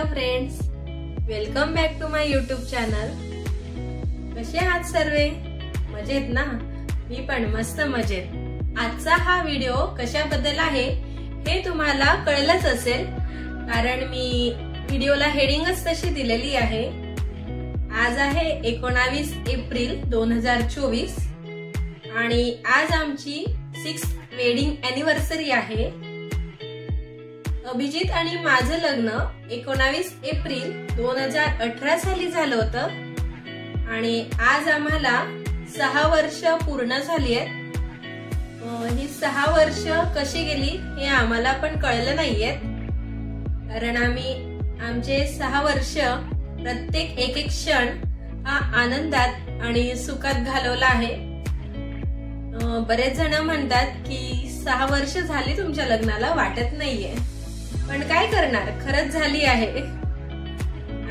Friends, welcome back to my YouTube channel. कसे आहात सर्वे? मजेत ना? मी पण मस्त मजेत। आजचा हा व्हिडिओ कशाबद्दल आहे हे तुम्हाला कळलंच असेल, कारण मी व्हिडिओला हेडिंगच तशी दिलेली आहे। आज आहे 19 एप्रिल 2024 आणि आज आमची 6th वेडिंग अॅनिव्हर्सरी आहे। अभिजित आणि माझं लग्न 19 एप्रिल 2018 साली झालं होतं आणि आज आम्हाला 6 वर्ष पूर्ण झाली आहेत। ही 6 वर्ष कशी गेली हे आम्हाला पण कळलं नाहीये, कारण आम्ही आमचे 6 वर्ष प्रत्येक एक एक क्षण हा आनंदात आणि सुखात घालवला आहे। बरेच जण म्हणतात की 6 वर्ष झाली तुमच्या लग्नाला, वाटत नाहीये, पण काय करणार, खरंच झाली आहे।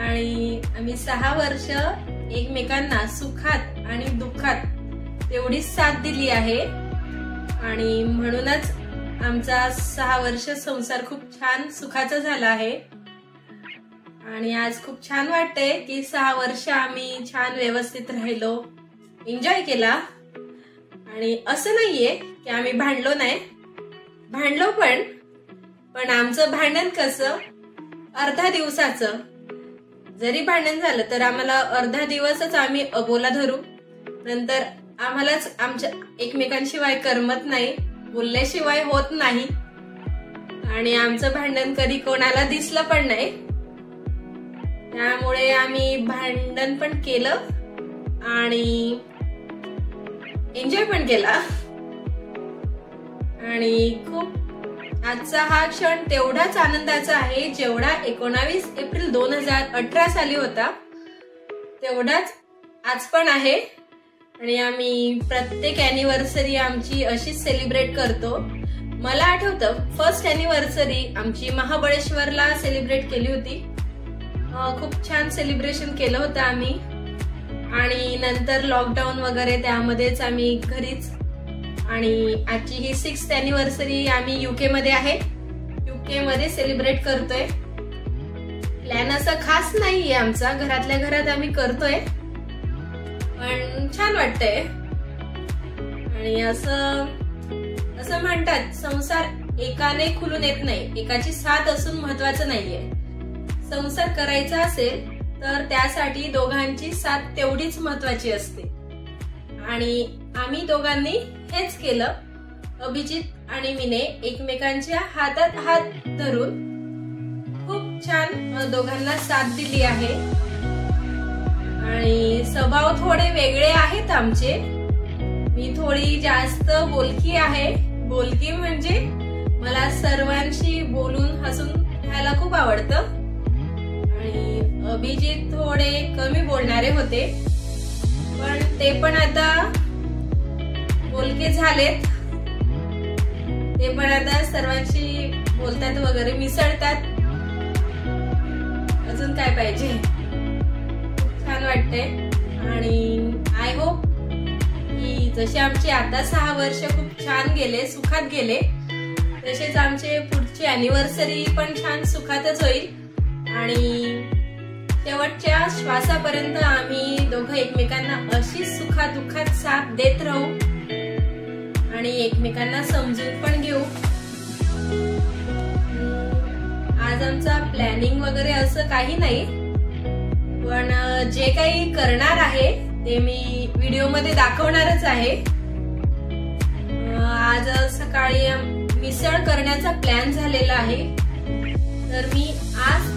आणि आम्ही 6 वर्ष एकमेकांना सुखात आणि दुःखात तेवढीच साथ दिली आहे आणि म्हणूनच आमचा 6 वर्ष संसार खूप छान सुखाचा झाला आहे। आणि आज खूप छान वाटतंय की 6 वर्ष आम्ही छान व्यवस्थित राहिलो, एन्जॉय केला। आणि असं नाहीये की आम्ही भांडलो नाही, भांडलो पण आमचं भांडण कसं अर्धा दिवसाचं, जरी भांडण झालं तर आम्हाला अर्धा दिवसच आम्ही अबोला धरू, नंतर आम्हालाच आमच्या एकमेकांशिवाय करमत नाही, बोलल्याशिवाय होत नाही आणि आमचं भांडण कधी कोणाला दिसलं पण नाही। त्यामुळे आम्ही भांडण पण केलं आणि एन्जॉय पण केला। आणि खूप आजचा हा क्षण तेवढाच आनंदाचा आहे जेवढा 19 एप्रिल 2018 साली होता, तेवढाच आज पण आहे। आणि आम्ही प्रत्येक अॅनिव्हर्सरी आमची अशीच सेलिब्रेट करतो। मला आठवतं फर्स्ट अॅनिव्हर्सरी आमची महाबळेश्वरला सेलिब्रेट केली होती, खूप छान सेलिब्रेशन केलं होतं आम्ही। आणि नंतर लॉकडाऊन वगैरे त्यामध्येच आम्ही घरीच, आणि आजची ही 6th अॅनिव्हर्सरी आम्ही यूके मध्ये आहे, यूके मध्ये सेलिब्रेट करतोय। प्लॅन असा खास नाहीये आमचा, घरातल्या घरात आम्ही करतोय, पण छान वाटतंय। आणि असं म्हणतात संसार एकाने खुलून येत नाही, एकाची साथ असून महत्वाचं नाहीये। संसार करायचा असेल तर त्यासाठी दोघांची साथ तेवढीच महत्वाची असते आणि आम्ही दोघांनी हेच केलं। अभिजित आणि मीने एकमेकांच्या हातात हात धरून खूप छान दोघांना साथ दिली आहे। आणि स्वभाव थोडे वेगळे आहेत आमचे। मी थोडी जास्त बोलकी आहे, बोलकी म्हणजे मला सर्वांशी बोलून हसून घ्यायला खूप आवडतं। आणि अभिजित थोडे कमी बोलणारे होते, पण ते पण आता बोलके झालेत, ते पण आता सर्वांशी बोलतात वगैरे, मिसळतात। अजून काय पाहिजे, खूप छान वाटतंय। आणि आय होप की जसे आमचे आता 6 वर्ष खूप छान गेले, सुखात गेले, तसेच आमचे पुढची अॅनिव्हर्सरी पण छान सुखातच होईल आणि शेवटच्या श्वासापर्यंत आम्ही दोघं एकमेकांना अशी सुखा दुःखात साथ देत राहू आणि एकमेकांना समजून पण घेऊ। आज आमचा प्लॅनिंग वगैरे असं काही नाही, पण जे काही करणार आहे ते मी व्हिडिओ मध्ये दाखवणारच आहे। आज सकाळी मिसळ करण्याचा प्लॅन झालेला आहे, तर मी आज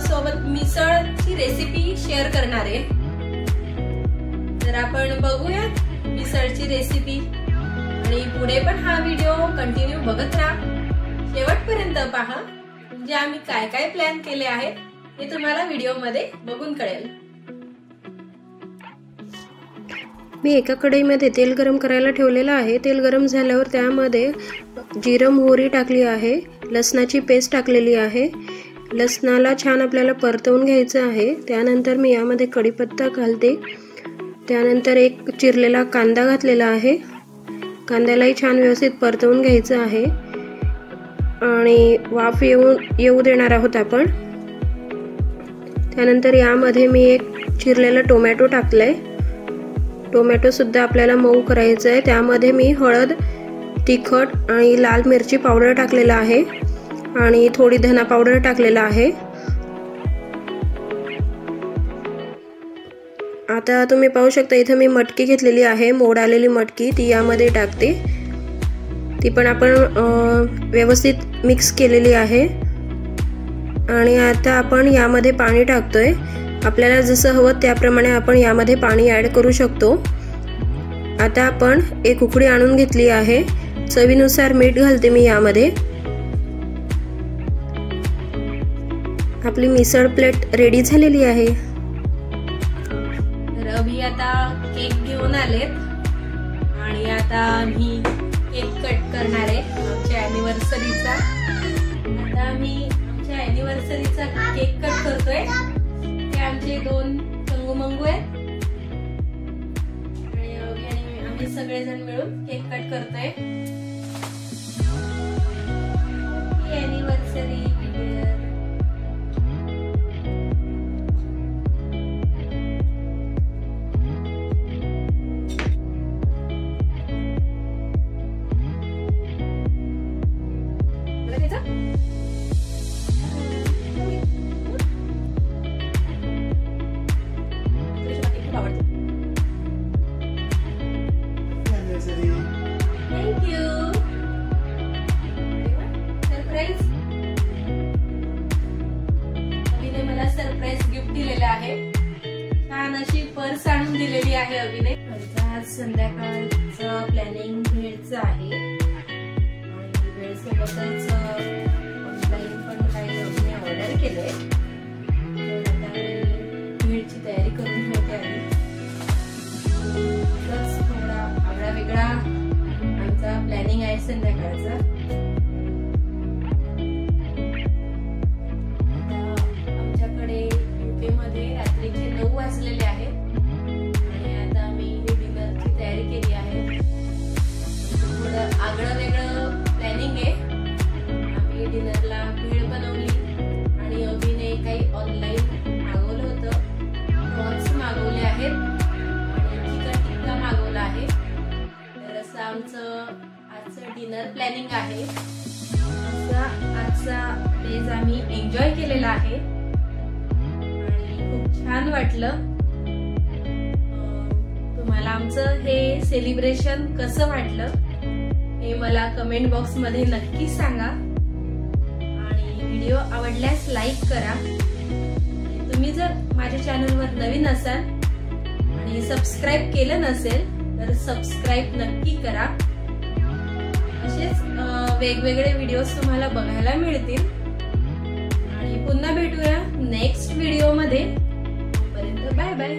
सोबत मिसळची रेसिपी शेअर करणार आहे। तर आपण बघूया मिसळची रेसिपी आणि पुढे पण हा व्हिडिओ कंटिन्यू बघत राहा, शेवटपर्यंत पहा, म्हणजे आम्ही काय काय प्लॅन केले आहेत हे तुम्हाला व्हिडिओ मध्ये बघून कळेल। मी एका कढईमध्ये तेल गरम करायला ठेवलेलं आहे। तेल गरम झाल्यावर त्यामध्ये जिरं मोहरी टाकली आहे, लसणाची पेस्ट टाकलेली आहे। लसणाला छान आपल्याला परतवून घ्यायचं आहे। त्यानंतर मी यामध्ये कढीपत्ता घालते, त्यानंतर एक चिरलेला कांदा घातलेला आहे, कांद्यालाही छान व्यवस्थित परतवून घ्यायचं आहे आणि वाफ येऊ देणार आहोत आपण। त्यानंतर यामध्ये मी एक चिरलेला टोमॅटो टाकलाय। टोमॅटो सुद्धा आपल्याला मऊ करायचं आहे। त्यामध्ये मी हळद, तिखट आणि लाल मिरची पावडर टाकलेला आहे आणि थोडी धना पावडर टाकलेला आहे। आता तुम्ही पाहू शकता इथे मी मटकी घेतलेली आहे, मोड आलेली मटकी, ती यामध्ये टाकते। ती पण आपण व्यवस्थित मिक्स केलेली आहे आणि आता आपण यामध्ये पाणी टाकतोय। आपल्याला जसं हवं त्याप्रमाणे आपण यामध्ये पाणी ॲड करू शकतो। आता आपण एक उकळी आणून घेतली आहे। चवीनुसार मीठ घालते मी यामध्ये। आपली मिसळ प्लेट रेडी झालेली आहे। रवी आता केक घेऊन आलेत आणि आता मी केक कट करणार आहे आमच्या अॅनिव्हर्सरीचा। आता आम्ही आमच्या अॅनिव्हर्सरीचा केक कट करतोय। हे आमचे 2 चंगू-मंगू आहेत आणि आम्ही सगळेजण मिळून केक कट करतोय। Happy anniversary Thank you. Surprise अभिने मला सरप्राईज गिफ्ट दिलेलं आहे। छान अशी पर्स आणून दिलेली आहे अभिने। आज संध्याकाळचं प्लॅनिंग भेळचं आहे आणि भेळसोबतच ऑनलाईन पण काही अभिने ऑर्डर केलंय। आता भेळची तयारी करून ठेवते आधी। थोडा आगळा वेगळा आमचा प्लॅनिंग आहे संध्याकाळचा। आमच्याकडे UK मध्ये रात्रीचे 9 वाजलेले आहेत आणि आता आम्ही डिनरची तयारी केली आहे। थोडं आगळं वेगळं प्लॅनिंग आहे। आम्ही डिनरला भेळ बनवली आणि अभिने काही ऑनलाईन मागवलं होतं, प्रॉन्स मागवले आहेत आणि चिकन टिक्का मागवला आहे। तर असं आमचं आजचं डिनर प्लॅनिंग आहे। आजचा डेज आम्ही एन्जॉय केलेला आहे आणि खूप छान वाटलं। तुम्हाला आमचं हे सेलिब्रेशन कसं वाटलं हे मला कमेंट बॉक्स मध्ये नक्की सांगा आणि व्हिडिओ आवडल्यास लाईक करा। तुम्ही जर माझ्या चॅनलवर नवीन असाल आणि सबस्क्राईब केलं नसेल तर सबस्क्राईब नक्की करा। असेच वेगवेगळे व्हिडिओज तुम्हाला बघायला मिळतील आणि पुन्हा भेटूया नेक्स्ट व्हिडिओ मध्ये। तोपर्यंत बाय बाय।